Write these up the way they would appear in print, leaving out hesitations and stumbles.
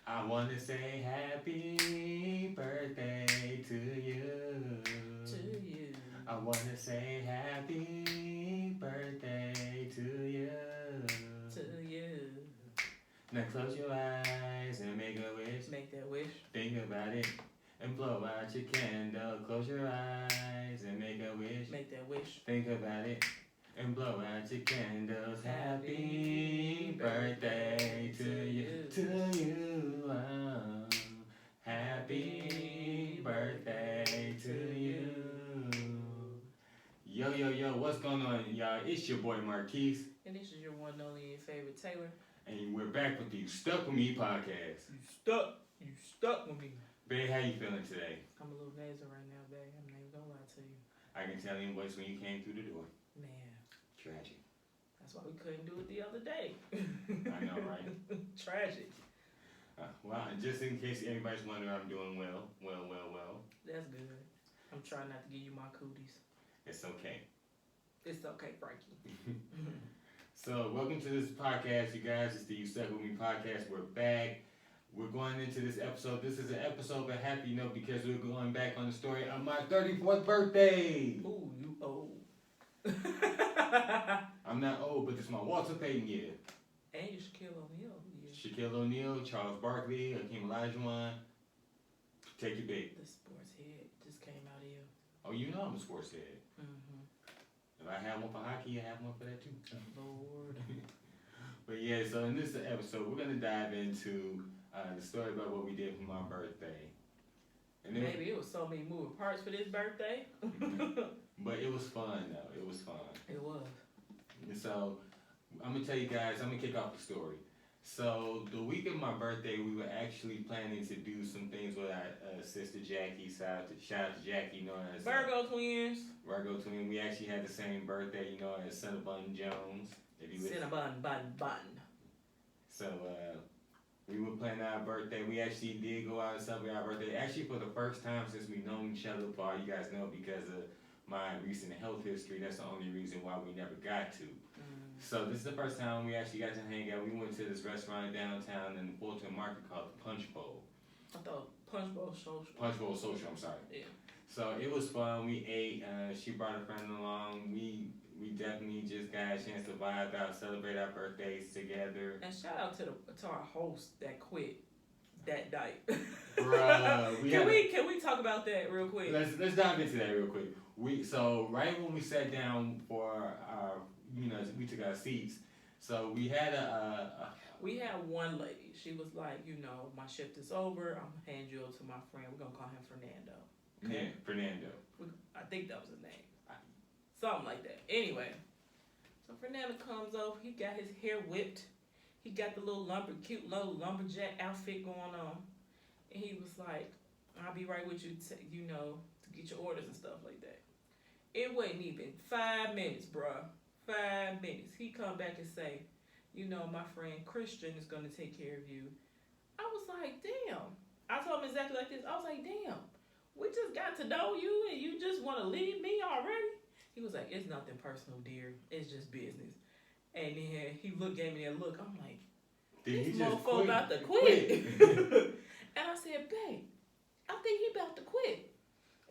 I wanna say happy birthday to you. To you. I wanna say happy birthday to you. To you. Now close your eyes and make a wish. Make that wish. Think about it and blow out your candle. Close your eyes and make a wish. Make that wish. Think about it and blow out your candles. Happy birthday to you. To you. Oh. Happy birthday to you. Yo, yo, yo, what's going on, y'all? It's your boy Marquis. And this is your one and only your favorite Taylor. And we're back with the You Stuck With Me podcast. You stuck with me. Babe, how you feeling today? I'm a little nasal right now, babe. I'm not even gonna lie to you. I can tell in voice when you came through the door. Man. Tragic. That's why we couldn't do it the other day. I know, right? Tragic. Well, just in case anybody's wondering, I'm doing well. That's good. I'm trying not to give you my cooties. It's okay. It's okay, Frankie. So, welcome to this podcast, you guys. It's the You Stuck With Me podcast. We're back. We're going into this episode. This is an episode of a happy note because we're going back on the story of my 34th birthday. Ooh, you old. I'm not old, but it's my Walter Payton year. And you Shaquille O'Neal. Yeah. Shaquille O'Neal, Charles Barkley, Hakeem Olajuwon. Take your pick. The sports head just came out of you. Oh, you know I'm a sports head. Mm-hmm. If I have one for hockey, I have one for that too. Lord. But yeah, so in this episode, we're going to dive into the story about what we did for my birthday. And Maybe it was so many moving parts for this birthday. But it was fun, though. It was fun. It was. And so, I'm going to tell you guys, I'm going to kick off the story. So, the week of my birthday, we were actually planning to do some things with our sister Jackie. Shout out to Jackie, known as Virgo twins. Virgo twin. We actually had the same birthday, as Cinnabon Jones. Cinnabon, bun. So, we were planning our birthday. We actually did go out and celebrate our birthday. Actually, for the first time since we've known each other, for all you guys know, because of my recent health history, that's the only reason why we never got to. So this is the first time we actually got to hang out. We went to this restaurant downtown in Fulton Market called the Punch Bowl. I thought Punch Bowl Social. Punch Bowl Social, I'm sorry. Yeah. So it was fun. We ate. She brought a friend along. We definitely just got a chance to vibe out, celebrate our birthdays together. And shout out to our host that quit that night. Bruh, can we talk about that real quick? Let's dive into that real quick. So right when we sat down for our, we took our seats. So we had we had one lady. She was like, my shift is over. I'm gonna hand you over to my friend. We're gonna call him Fernando. Okay? Yeah, Fernando. I think that was his name. Something like that. Anyway, so Fernando comes over. He got his hair whipped. He got the cute little lumberjack outfit going on. And he was like, I'll be right with you, to get your orders and stuff like that. It wasn't even 5 minutes, bruh. 5 minutes. He come back and say, my friend Christian is going to take care of you. I was like, damn. I told him exactly like this. I was like, damn. We just got to know you and you just want to leave me already? He was like, it's nothing personal, dear. It's just business. And then he gave me that look. I'm like, this motherfucker about to quit. And I said, babe, I think he about to quit.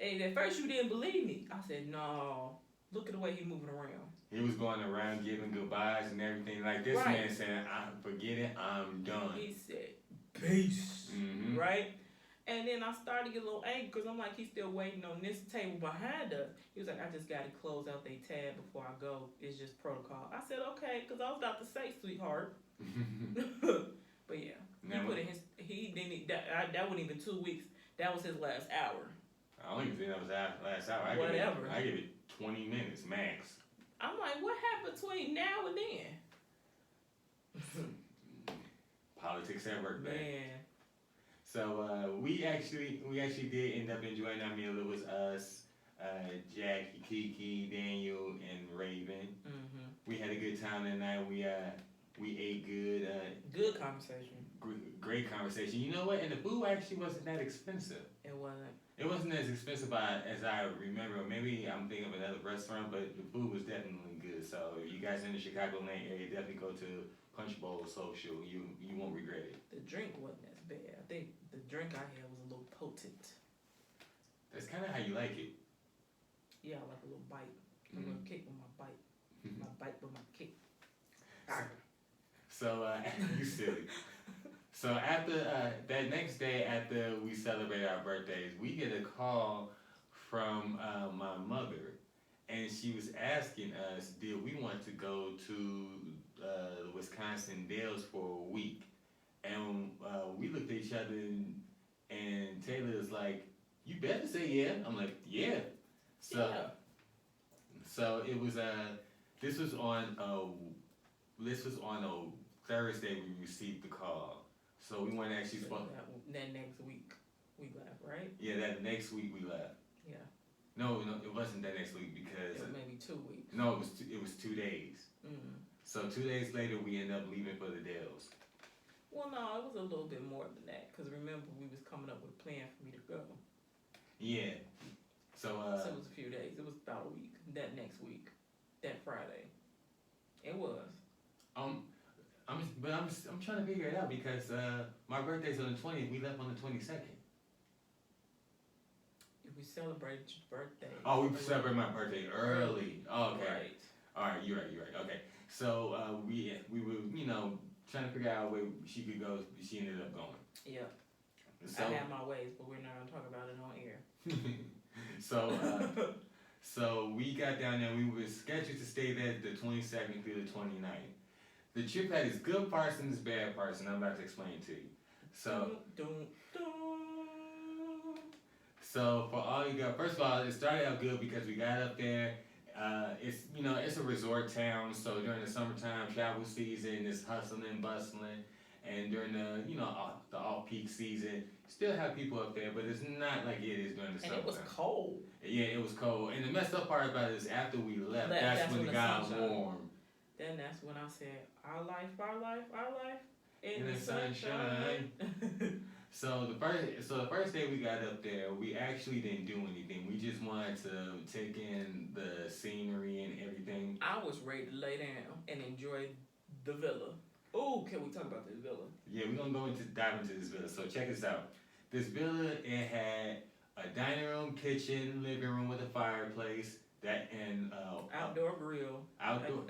And at first you didn't believe me. I said, no. Look at the way he moving around. He was going around giving goodbyes and everything. Like this man saying, forget it, I'm done. He said, peace. Mm-hmm. Right? And then I started to get a little angry because I'm like, he's still waiting on this table behind us. He was like, I just got to close out their tab before I go. It's just protocol. I said, okay, because I was about to say, sweetheart. But yeah, that wasn't even 2 weeks. That was his last hour. I don't even think that was that last hour. I give it 20 minutes max. I'm like, what happened between now and then? Politics at work, man. So we actually did end up enjoying our meal. It was us, Jackie, Kiki, Daniel, and Raven. Mm-hmm. We had a good time that night. We ate good. Good conversation. Great conversation. You know what? And the food actually wasn't that expensive. It wasn't. It wasn't as expensive as I remember. Maybe I'm thinking of another restaurant, but the food was definitely good. So if you guys in the Chicagoland area, definitely go to Punch Bowl Social. You won't regret it. The drink wasn't as bad. potent. That's kind of how you like it. Yeah, I like a little bite. A little kick with my bite. My bite with my kick. So, you silly. So after that next day, after we celebrated our birthdays, we get a call from my mother, and she was asking us, did we want to go to the Wisconsin Dells for a week? And we looked at each other, and Taylor's like, "You better say yeah." I'm like, "Yeah." So, Yeah. so it was this was on a Thursday we received the call. So we weren't actually So supposed. that next week we left, right? Yeah, that next week we left. Yeah. No, it wasn't that next week because It was maybe 2 weeks. no, it was 2 days. Mm. So 2 days later we ended up leaving for the Dells. Well, no, it was a little bit more than that. Cause remember we was coming up with a plan for me to go. Yeah. So So it was a few days. It was about a week. That next week, that Friday, it was. I'm trying to figure it out because my birthday's on the 20th. We left on the 22nd. If we celebrated your birthday. Oh, we celebrated my birthday early. Oh, okay. Right. All right, you're right. Okay. So we were trying to figure out where she could go. She ended up going. Yeah. So, I had my ways, but we're not gonna talk about it on air. So we got down there. We were scheduled to stay there the 22nd through the 29th. The trip had its good parts and its bad parts, and I'm about to explain to you. So for all you got, first of all, it started out good because we got up there. It's a resort town, so during the summertime travel season, it's hustling and bustling, and during the the off-peak season, still have people up there, but it's not like it is during the summer. And it was cold. Yeah, it was cold. And the messed up part about it is after we left, That's that's when when it the got sun shone. warm. Then that's when I said, our life in In the the sunshine. So the first day we got up there, we actually didn't do anything. We just wanted to take in the scenery and everything. I was ready to lay down and enjoy the villa. Ooh, can we talk about this villa? Yeah, we're gonna dive into this villa. So check this out. This villa, it had a dining room, kitchen, living room with a fireplace, outdoor grill, outdoor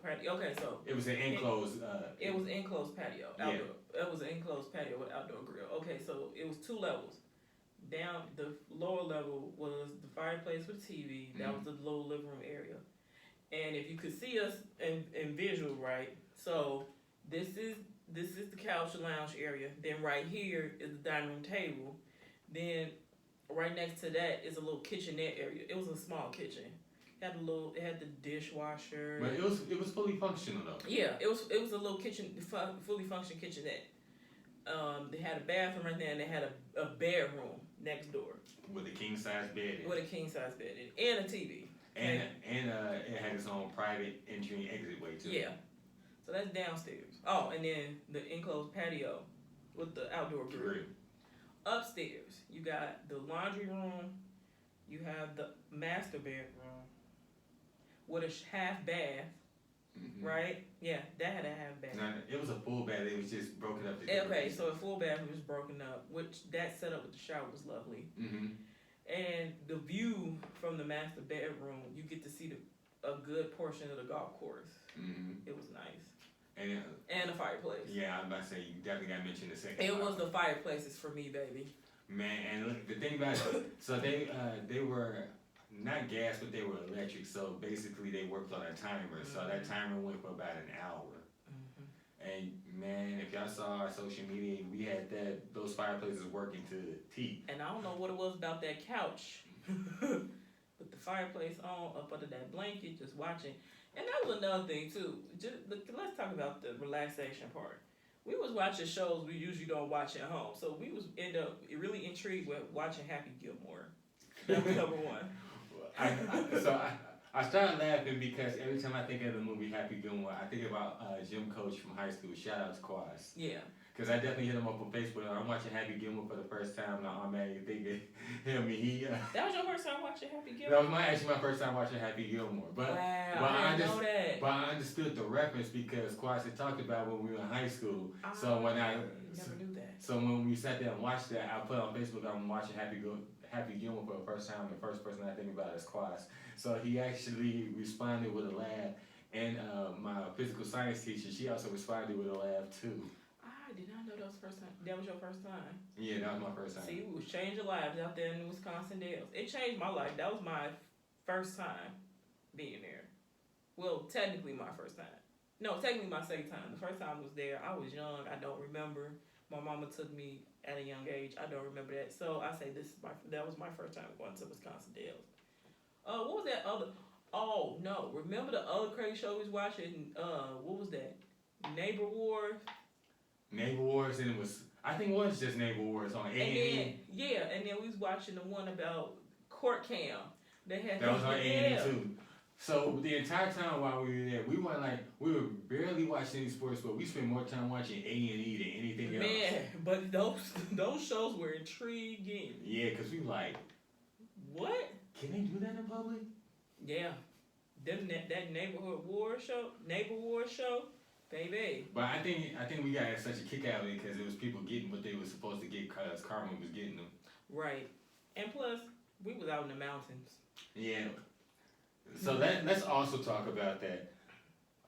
patio. Okay, so it was an enclosed it was enclosed patio. Yeah. Outdoor. It was an enclosed patio with outdoor grill. Okay, so it was 2 levels. Down the lower level was the fireplace with TV. That was the little living room area. And if you could see us in visual, right? So this is the couch lounge area. Then right here is the dining room table. Then right next to that is a little kitchenette area. It was a small kitchen. It had the dishwasher. But it was fully functional though. Yeah, it was a little kitchen, fully functioning kitchenette. They had a bathroom right there, and they had a bedroom next door With a king size bed. with a king size bed in it, and a TV. And it had its own private entry and exit way too. Yeah, so that's downstairs. Oh, and then the enclosed patio with the outdoor grill. Upstairs, you got the laundry room. You have the master bedroom with a half bath. Mm-hmm. Right? Yeah, that had a half bath. No, it was a full bath. It was just broken up. Okay, so a full bath was broken up, which that setup with the shower was lovely. Mm-hmm. And the view from the master bedroom, you get to see a good portion of the golf course. Mm-hmm. It was nice. And the fireplace. Yeah, I was about to say, you definitely got to mention the second. It was the fireplaces for me, baby. Man, and look, the thing about it, so they were not gas, but they were electric. So basically, they worked on a timer. So that timer went for about an hour. Mm-hmm. And man, if y'all saw our social media, we had those fireplaces working to the T. And I don't know what it was about that couch, with the fireplace on up under that blanket, just watching. And that was another thing too. Let's talk about the relaxation part. We was watching shows we usually don't watch at home, so we was end up really intrigued with watching Happy Gilmore. That was number one. I started laughing because every time I think of the movie Happy Gilmore, I think about Gym Coach from high school. Shout out to Quaz. Yeah. Cause I definitely hit him up on Facebook. I'm watching Happy Gilmore for the first time now. I'm actually thinking him and he. That was your first time watching Happy Gilmore? That was actually my first time watching Happy Gilmore. But I didn't know that. But I understood the reference because Quas had talked about when we were in high school. So when I never knew that. So when we sat there and watched that, I put on Facebook, I'm watching Happy Gilmore for the first time. The first person I think about is Quas. So he actually responded with a laugh. And my physical science teacher, she also responded with a laugh too. I did not know that was first time. That was your first time. Yeah, that was my first time. See, we was changing lives out there in the Wisconsin Dells. It changed my life. That was my first time being there. Well, technically my first time. No, technically my second time. The first time I was there, I was young. I don't remember. My mama took me at a young age. I don't remember that. So I say that was my first time going to Wisconsin Dells. What was that other? Oh no! Remember the other crazy show we was watching? What was that? Neighbor Wars. Neighbor Wars, and I think it was just Neighbor Wars on A&E. And then we was watching the one about court cam. That was on A&E too. So the entire time while we were there, we were barely watching any sports, but we spent more time watching A&E than anything else. Man, but those shows were intriguing. Yeah, cause we like, what? Can they do that in public? Yeah, that neighbor war show, baby. But I think we got such a kick out of it because it was people getting what they were supposed to get because Carmen was getting them. Right, and plus we was out in the mountains. Yeah. So let's also talk about that.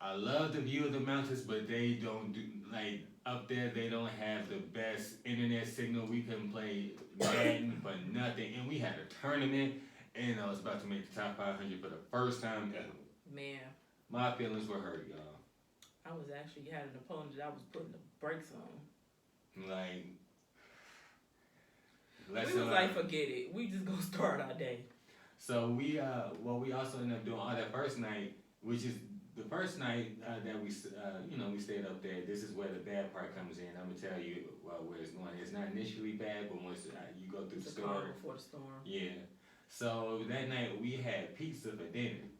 I love the view of the mountains, but they don't do up there. They don't have the best internet signal. We couldn't play Madden for nothing, and we had a tournament. And I was about to make the top 500 for the first time ever. Man. My feelings were hurt, y'all. I was actually had an opponent that I was putting the brakes on. We was like, forget it. We just gonna start our day. So we also ended up doing on that first night, which is the first night that we stayed up there. This is where the bad part comes in. I'm gonna tell you where it's going. It's not initially bad, but once you go through the storm. Before the storm. Yeah. So that night we had pizza for dinner.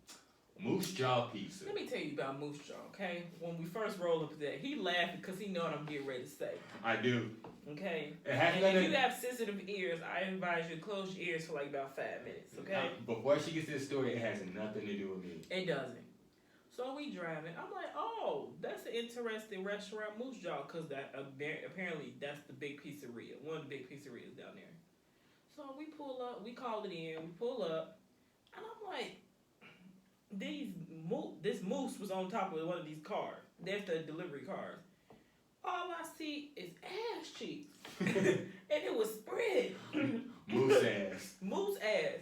Moose jaw pizza. Let me tell you about Moose Jaw, okay? When we first rolled up there, he laughed because he know what I'm getting ready to say. I do. Okay? And if you have sensitive ears, I advise you to close your ears for like about 5 minutes, okay? Before she gets to the story, it has nothing to do with me. It doesn't. So we driving. I'm like, oh, that's an interesting restaurant, Moose Jaw, because apparently that's the big pizzeria, one of the big pizzerias down there. So we pull up, we call it in, we pull up, and I'm like, this moose was on top of one of these cars. That's the delivery cars. All I see is ass cheeks. And it was spread. Moose ass. Moose ass.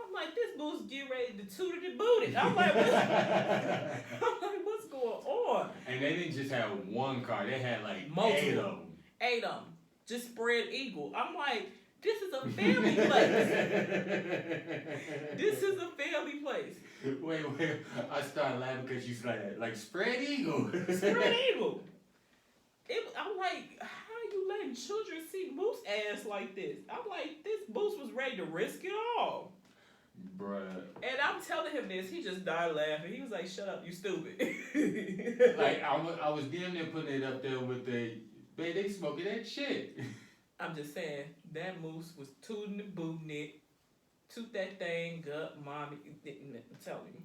I'm like, this moose get ready to toot it and boot it. I'm like, what's going on? And they didn't just have one car, they had like multiple. 8 of them. 8 of them. Just spread eagle. I'm like, this is a family place. This is a family place. Wait. I started laughing because you said like spread eagle. Spread eagle. I'm like, how are you letting children see moose ass like this? I'm like, this moose was ready to risk it all. Bruh. And I'm telling him this, he just died laughing. He was like, shut up, you stupid. Like, I was damn near putting it up there with the, babe, they smoking that shit. I'm just saying, that moose was tooting and booting it. Toot that thing up, mommy. I'm telling you.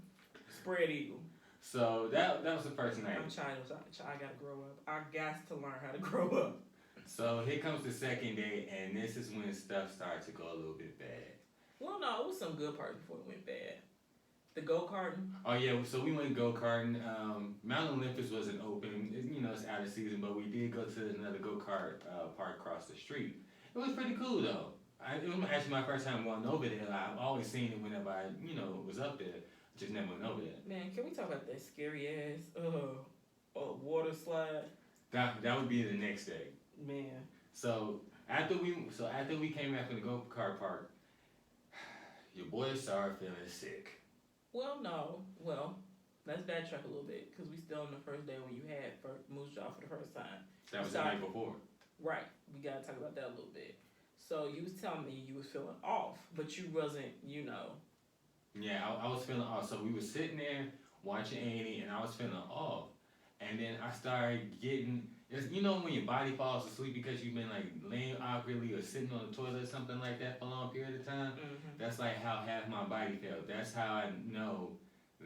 Spread eagle. So that was the first night. I'm China, I gotta grow up. I got to learn how to grow up. So here comes the second day, and this is when stuff started to go a little bit bad. Well, no, it was some good parts before it went bad. The go-karting. Oh yeah, so we went go-karting. Mount Olympus wasn't open. It's out of season, but we did go to another go-kart park across the street. It was pretty cool though. It was actually my first time going over there. I've always seen it whenever I, was up there. Just never went over there. Man, can we talk about that scary ass water slide? That would be the next day. Man. So after we came back from the go-kart park, your boy started feeling sick. Well, let's backtrack a little bit because we still on the first day when you had Moose Jaw for the first time. That was the night before. Right. We gotta talk about that a little bit. So you was telling me you was feeling off, but you wasn't, Yeah, I was feeling off. So we were sitting there watching A&E, and I was feeling off. And then I started getting, It's, you know when your body falls asleep because you've been like laying awkwardly or sitting on the toilet or something like that for a long period of time? Mm-hmm. That's like how half my body felt. That's how I know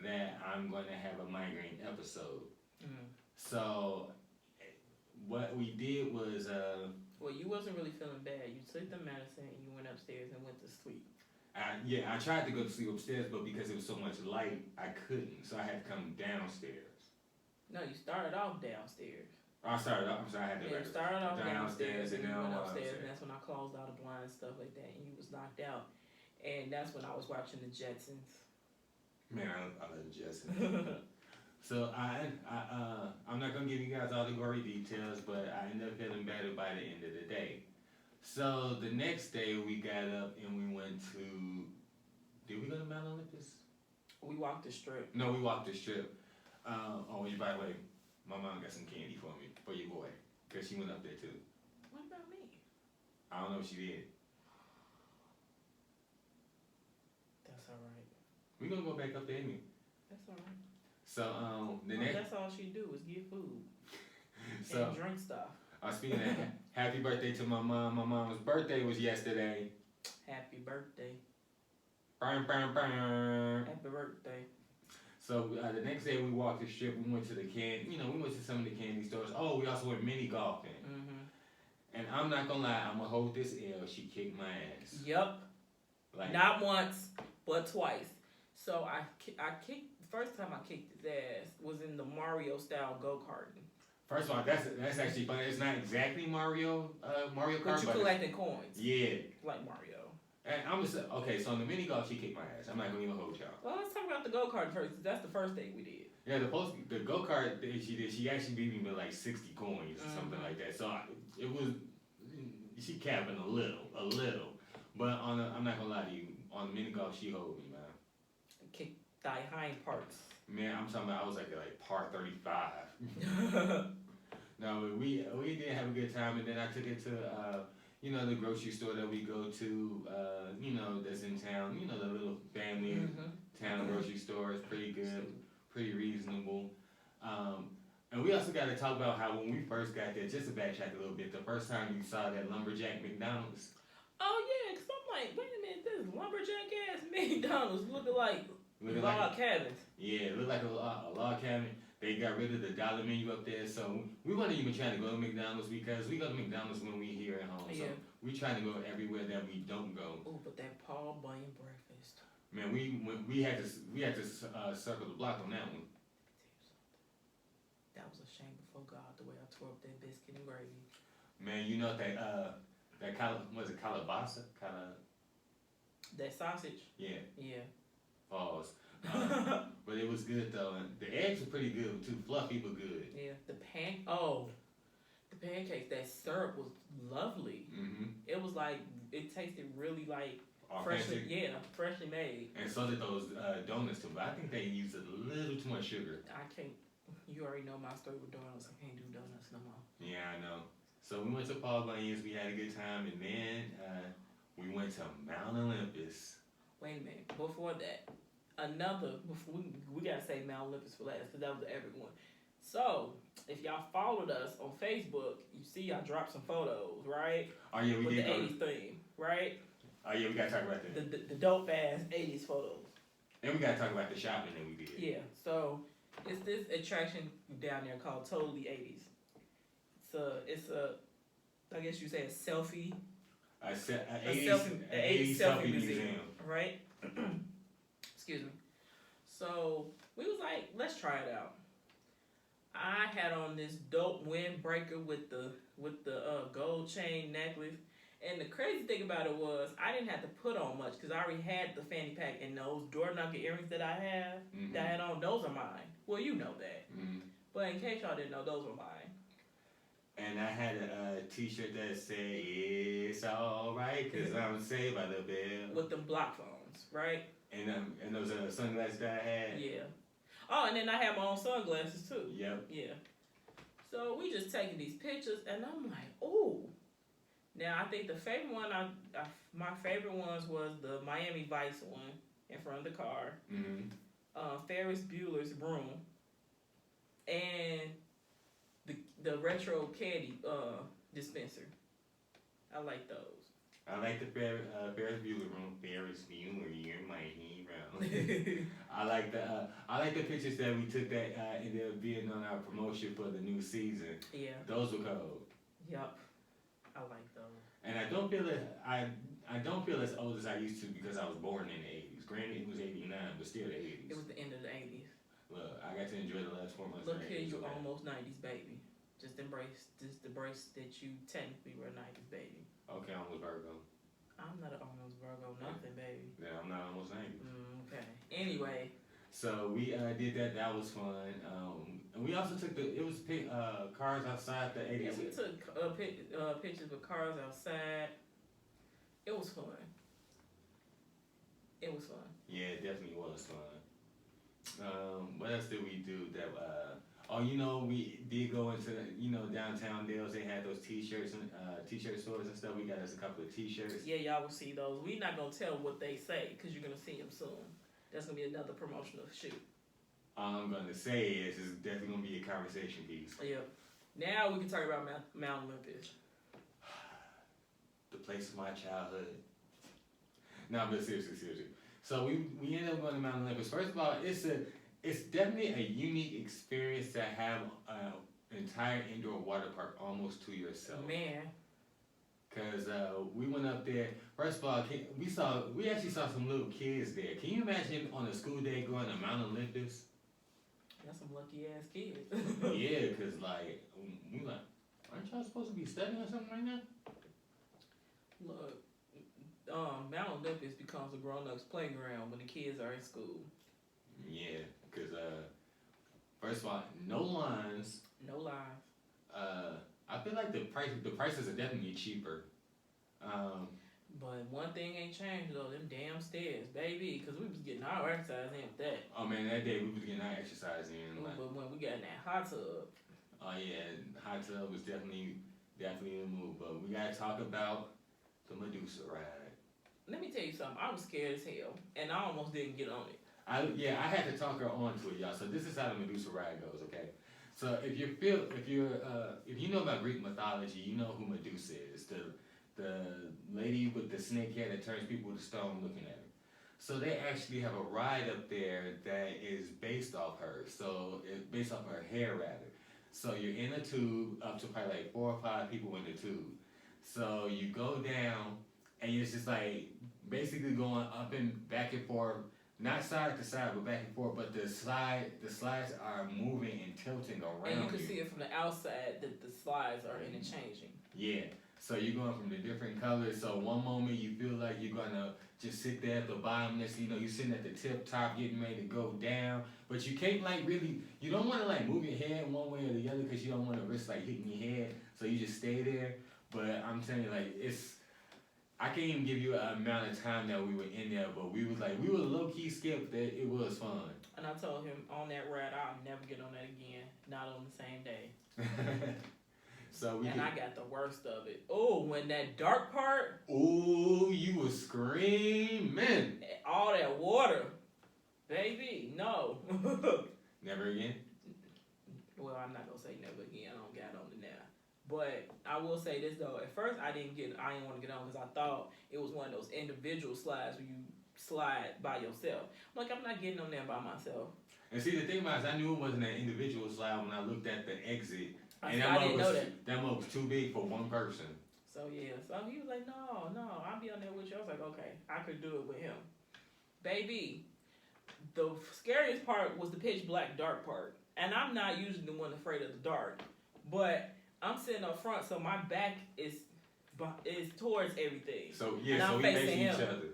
that I'm going to have a migraine episode. Mm. So what we did was Well, you wasn't really feeling bad. You took the medicine and you went upstairs and went to sleep. I tried to go to sleep upstairs, but because it was so much light, I couldn't. So I had to come downstairs. No, you started off downstairs. I started off. I'm sorry, I had to Yeah, like, you started off downstairs and then you I went went upstairs, and that's when I closed all the blinds, stuff like that, and you was knocked out. And that's when I was watching the Jetsons. Man, I love the Jetsons. So I'm not gonna give you guys all the gory details, but I ended up feeling better by the end of the day. So the next day we got up and we went to. Did we go to Mount Olympus? We walked the strip. No, we walked the strip. Oh, by the way, my mom got some candy for me, for your boy, cause she went up there too. What about me? I don't know if she did. That's alright. We gonna go back up there anyway. That's alright. So the next. That's all she do is get food So and drink stuff. speaking of happy birthday to my mom. My mom's birthday was yesterday. Happy birthday. Bam, bam, bam. Happy birthday. So the next day we walked the strip. We went to we went to some of the candy stores. Oh, we also went mini golfing. Mm-hmm. And I'm not gonna lie, I'm gonna hold this L. She kicked my ass. Yep. Like, Not once, but twice. So I kicked. The first time I kicked his ass was in the Mario style go karting. first of all, that's actually funny. It's not exactly Mario Kart, But you collecting coins. Yeah. Like Mario. And I'm just okay. So in the mini golf, she kicked my ass. I'm not gonna even hold y'all. Well, let's talk about the go kart first. 'Cause that's the first thing we did. Yeah, the go kart that she did, she actually beat me with like 60 coins or something like that. So it was she capping a little. But I'm not gonna lie to you. On the mini golf, she hold me, man. Kick thy hind parts. Man, I'm talking about I was like at par 35. No, but we did have a good time, and then I took it to the grocery store that we go to, that's in town. You know, the little family town grocery store is pretty good, pretty reasonable. And we also got to talk about how when we first got there, just to backtrack a little bit, the first time you saw that lumberjack McDonald's. Oh yeah, 'cause I'm like, wait a minute, this lumberjack ass McDonald's looking like log cabins. Yeah, it looked like a log cabin. They got rid of the dollar menu up there, so we wasn't even trying to go to McDonald's because we go to McDonald's when we here at home. So we trying to go everywhere that we don't go. Oh, but that Paul Bunyan breakfast. Man, we had to circle the block on that one. That was a shame before God the way I tore up that biscuit and gravy. Man, you know that was it calabasa? That sausage. Yeah. Yeah. Pause. But it was good though, and the eggs were pretty good too. Fluffy but good. Yeah. The pancakes. That syrup was lovely. Mm-hmm. It was like it tasted really like authentic. freshly made. And so did those donuts too. But I think they used a little too much sugar. I can't. You already know my story with donuts. I can't do donuts no more. Yeah, I know. So we went to Paul Bunyan's. We had a good time, and then we went to Mount Olympus. Wait a minute. Before that, we gotta say Mount Olympus for last because that was everyone. So if y'all followed us on Facebook, you see I dropped some photos, right? Oh yeah, we with did. The 80s theme, right? Oh yeah, we gotta talk about that. The dope ass 80s photos. And we gotta talk about the shopping that we did. Yeah. So it's this attraction down there called Totally 80s. It's a I guess you say a selfie. A 80s selfie museum. Right? Excuse me. So we was like, let's try it out. I had on this dope windbreaker with the gold chain necklace. And the crazy thing about it was I didn't have to put on much because I already had the fanny pack and those door knocker earrings that I have that I had on, those are mine. Well, you know that. Mm-hmm. But in case y'all didn't know, those were mine. And I had a t-shirt that said, it's alright, because I'm saved by the bell. With them block phones, right? And those sunglasses that I had. Yeah. Oh, and then I had my own sunglasses too. Yep. Yeah. So we just taking these pictures, and I'm like, ooh. Now I think the favorite one, my favorite ones was the Miami Vice one in front of the car. Mm-hmm. Ferris Bueller's Room, and the retro candy dispenser. I like those. I like the Ferris Bueller room. Ferris Bueller, you're my hero. I like the pictures that we took that ended up being on our promotion for the new season. Yeah. Those were cold. Yep. I like those. And I don't feel as old as I used to because I was born in the '80s. Granted, it was '89, but still the '80s. It was the end of the '80s. Look, I got to enjoy the last 4 months. Look here, you you're almost '90s baby. Just embrace that you technically were a '90s baby. Okay, I'm almost Virgo. I'm not an almost Virgo, nothing, baby. Yeah, I'm not almost 90. Okay. Anyway. So we did that. That was fun. And we also took cars outside the '80s. Yeah, we took pictures with cars outside. It was fun. It was fun. Yeah, it definitely was fun. What else did we do? We did go into downtown Dales. They had those T-shirts and T-shirt stores and stuff. We got us a couple of T-shirts. Yeah, y'all will see those. We're not gonna tell what they say because you're gonna see them soon. That's gonna be another promotional shoot. All I'm gonna say is it's definitely gonna be a conversation piece. Yep. Now we can talk about Mount Olympus. The place of my childhood. No, but seriously. So we ended up going to Mount Olympus. First of all, it's definitely a unique experience to have an entire indoor water park almost to yourself. Man. Cause we went up there. First of all, we actually saw some little kids there. Can you imagine on a school day going to Mount Olympus? That's some lucky ass kids. Yeah, cause we like, aren't y'all supposed to be studying or something right now? Look, Mount Olympus becomes a grown-ups playground when the kids are in school. Yeah, cause first of all, no lines. No lies. I feel like the prices are definitely cheaper. But one thing ain't changed though, them damn stairs, baby, because we was getting our exercise in with that. Oh man, that day we was getting our exercise in. But when we got in that hot tub. Oh yeah, hot tub was definitely the move. But we gotta talk about the Medusa ride. Let me tell you something. I was scared as hell, and I almost didn't get on it. I had to talk her onto it, y'all. So this is how the Medusa ride goes, okay? So if you know about Greek mythology, you know who Medusa is, the lady with the snake hair that turns people to stone looking at her. So they actually have a ride up there that is based off her. So it's based off her hair rather. So you're in a tube up to probably like 4 or 5 people in the tube. So you go down and it's just like basically going up and back and forth. Not side to side, but back and forth. But the slides are moving and tilting around. And you can see it from the outside that the slides are interchanging. Yeah. So you're going from the different colors. So one moment you feel like you're gonna just sit there at the bottom. Next, you're sitting at the tip top, getting ready to go down. But you can't you don't want to move your head one way or the other because you don't want to risk hitting your head. So you just stay there. But I'm telling you, I can't even give you an amount of time that we were in there, but we were low key scared, that it was fun. And I told him on that ride, I'll never get on that again, not on the same day. I got the worst of it. Oh, when that dark part. Oh, you were screaming. All that water, baby, no. Never again. Well, I'm not gonna say never again. I don't got on it now. But I will say this though. At first, I didn't want to get on because I thought it was one of those individual slides where you slide by yourself. I'm like, I'm not getting on there by myself. And see, the thing about it is, I knew it wasn't an individual slide when I looked at the exit. I didn't know that. That one was too big for one person. So yeah, so he was like, no, I'll be on there with you. I was like, okay, I could do it with him. Baby, the scariest part was the pitch black dark part. And I'm not usually the one afraid of the dark. But I'm sitting up front, so my back is towards everything. So yeah, so we face each other.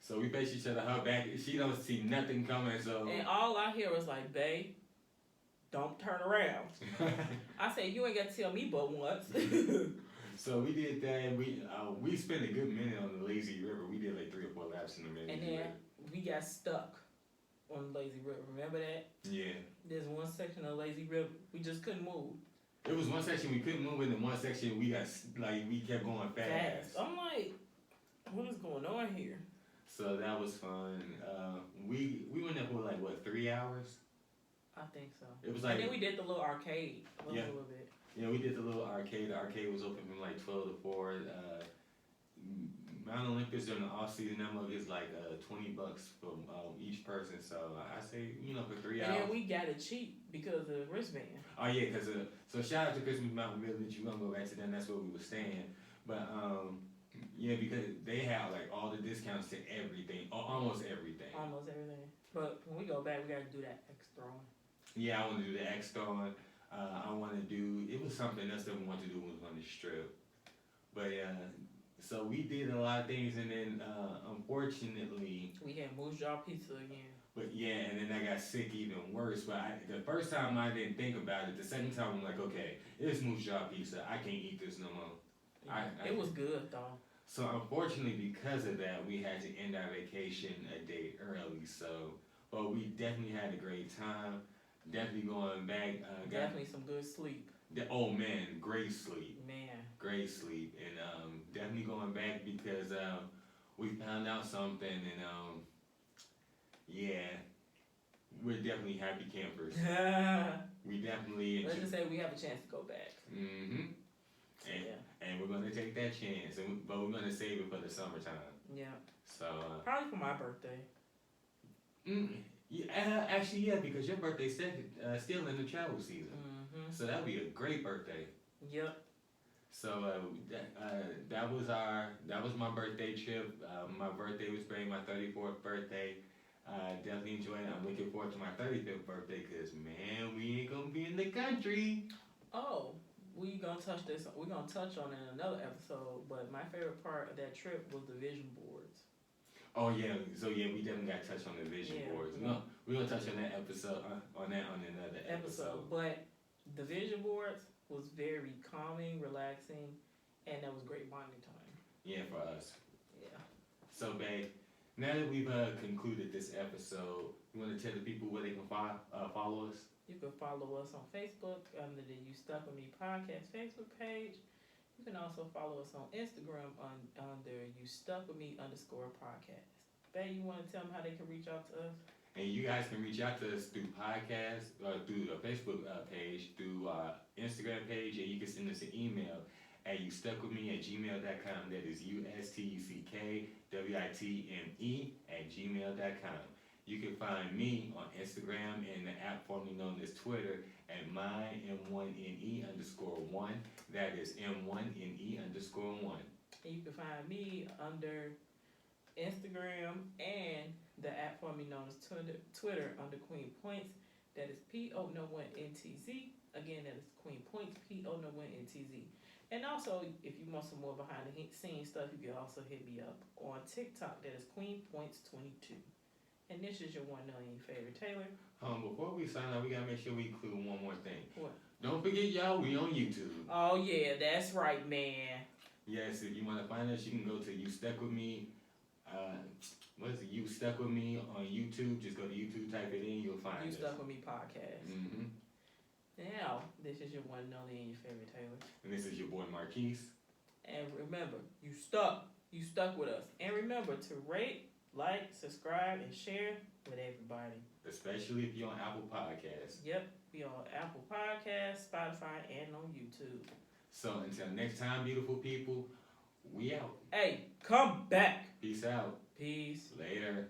So we face each other. Her back, she don't see nothing coming. So and all I hear was like, "Babe, don't turn around." I said, "You ain't got to tell me but once." So we did that. We spent a good minute on the lazy river. We did 3 or 4 laps in the minute. And then we got stuck on the lazy river. Remember that? Yeah. There's one section of the lazy river we just couldn't move. It was one section we couldn't move, and then one section we kept going fast. I'm like, what is going on here? So that was fun. We went there for 3 hours. I think so. It was like, and then we did the little arcade a Yeah. little bit. yeah, we did the little arcade. The arcade was open from like 12 to 4. Mount Olympus during the off season, that mug is like $20 for each person. So I say, for 3 And hours. then we got it cheap because of the wristband. Oh yeah, cause so shout out to Christmas Mountain Village. You gonna go back to them? That's where we were staying. But yeah, because they have like all the discounts to everything, or almost everything. Almost everything. But when we go back, we gotta do that extra one. Yeah, I want to do the X Throwing. I want to do. It was something else that we wanted to do was on the strip. But yeah, so we did a lot of things, and then unfortunately. We had Moose Jaw Pizza again. But yeah, and then I got sick even worse. But the first time I didn't think about it. The second time I'm like, okay, it's Moose Jaw Pizza. I can't eat this no more. It was good though. So unfortunately, because of that, we had to end our vacation a day early. So, but we definitely had a great time. Definitely going back. Definitely some good sleep. Oh man, great sleep. Man. Great sleep, and definitely going back because we found out something, and yeah, we're definitely happy campers. We definitely. Let's just say we have a chance to go back. Mm-hmm. And we're gonna take that chance, but we're gonna save it for the summertime. Yeah. So. Probably for my birthday. Yeah, actually, yeah, because your birthday's still in the travel season. Mm-hmm. So that'd be a great birthday. Yep. So that was my birthday trip. My birthday was spring, my 34th birthday. Definitely enjoyed it. I'm looking forward to my 35th birthday because man, we ain't gonna be in the country. Oh, we're gonna touch on it in another episode. But my favorite part of that trip was the vision boards. Oh yeah, so yeah, we definitely got to touch on the vision boards. No, we're gonna touch on that episode on another episode. But the vision boards was very calming, relaxing, and that was great bonding time. Yeah, for us. Yeah. So, babe, now that we've concluded this episode, you want to tell the people where they can follow us? You can follow us on Facebook under the You Stuck With Me podcast Facebook page. You can also follow us on Instagram under You Stuck With Me _podcast. Babe, you want to tell them how they can reach out to us? And you guys can reach out to us through podcast, through a Facebook page, through our Instagram page, and you can send us an email at youstuckwithme@gmail.com. That is USTUCKWITME@gmail.com. You can find me on Instagram and the app formerly known as Twitter at myM1NE_1. That is M1NE_1. And you can find me under Instagram and the app formerly known as Twitter under Queen Points. That is PO1NTZ. Again, that is Queen Points, PO1NTZ. And also, if you want some more behind the scenes stuff, you can also hit me up on TikTok. That is Queen Points 22. And this is your one and only favorite Taylor. Before we sign out, we gotta make sure we include one more thing. What? Don't forget, y'all, we on YouTube. Oh yeah, that's right, man. Yes, if you want to find us, you can go to You Stuck With Me. What is it? You Stuck With Me on YouTube. Just go to YouTube, type it in, you'll find us. You Stuck With Me podcast. Mm-hmm. Now, this is your one and only and your favorite Taylor. And this is your boy Marquis. And remember, you stuck with us. And remember to rate, like, subscribe, and share with everybody. Especially if you're on Apple Podcasts. Yep, we on Apple Podcasts, Spotify, and on YouTube. So until next time, beautiful people, we out. Hey, come back. Peace out. Peace. Later.